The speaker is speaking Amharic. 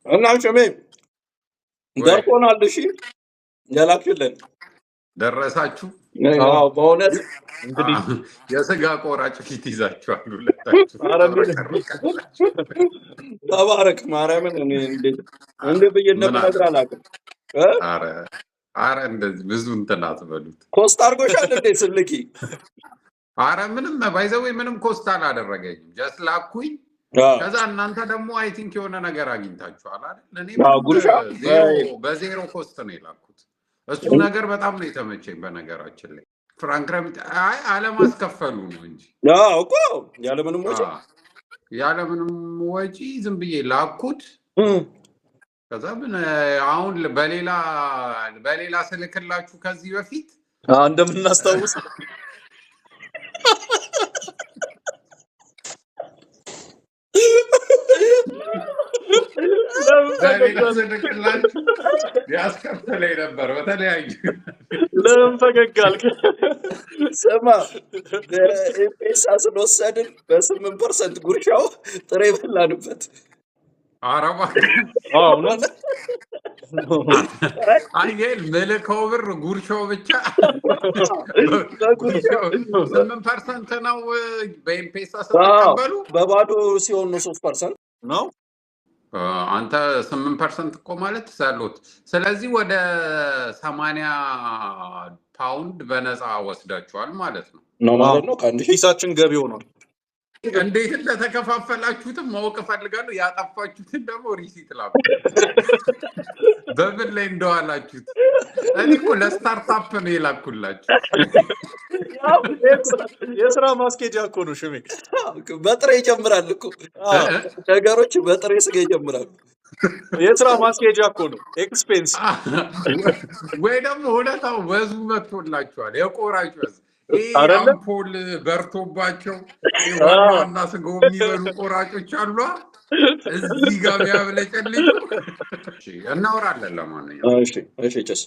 እና ሸሜ ደርሶናል። እሺ የላክሽልን ደረሳችሁ? አዎ በእውነት እንግዲህ የስጋ ቆራጭ ፊት ይዛችኋል ሁለታችሁ። ተባረክ ማርያምን። እኔ እንዴት ብዬ እንደምነግር አላውቅም። አረ እንደዚህ ብዙ እንትን አትበሉት። ኮስት አድርጎሻል እንዴ ስልኪ? አረ ምንም ባይዘው ምንም ኮስት አላደረገኝም። ጀስት ላኩኝ። ከዛ እናንተ ደግሞ አይ ቲንክ የሆነ ነገር አግኝታችኋል አይደል? እኔ በዜሮ ኮስት ነው የላኩት። እሱ ነገር በጣም ነው የተመቸኝ። በነገራችን ላይ ፍራንክ ረምት አለማስከፈሉ ነው እንጂ እኮ ያለምንም ወጪ ዝም ብዬ ላኩት። ከዛ ምን አሁን በሌላ ስልክላችሁ ከዚህ በፊት እንደምናስታውስ ያስከፍለኝ ነበር በተለያዩ። ለምን ፈገግ አልክ? ስማ ኤምፔሳ ስንወሰድን በ8% ጉርሻው ጥሬ በላንበት። አረባ አየል መልከው ብር ጉርሻው ብቻ 8% ነው በኤምፔሳ ስትቀበሉ። በባዶ ሲሆን ነው 3% ነው። አንተ 8% እኮ ማለት ሳሉት። ስለዚህ ወደ 80 ፓውንድ በነፃ ወስዳችኋል ማለት ነው ማለት ነው። ከአንድ ኪሳችን ገቢ ሆኗል። እንዴት እንደተከፋፈላችሁትም ማወቅ እፈልጋለሁ። ያጠፋችሁትን ደግሞ ሪሲት ላኩ። በምን ላይ እንደዋላችሁት። እኔ እኮ ለስታርታፕ ነው የላኩላችሁ። የስራ ማስኬጃ እኮ ነው ሽሜ። በጥሬ ይጀምራል እኮ ነገሮች፣ በጥሬ ስጋ ይጀምራሉ። የስራ ማስኬጃ እኮ ነው ኤክስፔንስ። ወይ ደግሞ ሁለታው ወዙ መጥቶላችኋል። የቆራጭ ወዝ አምፖል በርቶባቸው ዋና ስጋው የሚበሉ ቆራጮች አሉ። እዚህ ጋር ያብለጨልጭ። እናወራለን። ለማንኛውም እሺ ጭስ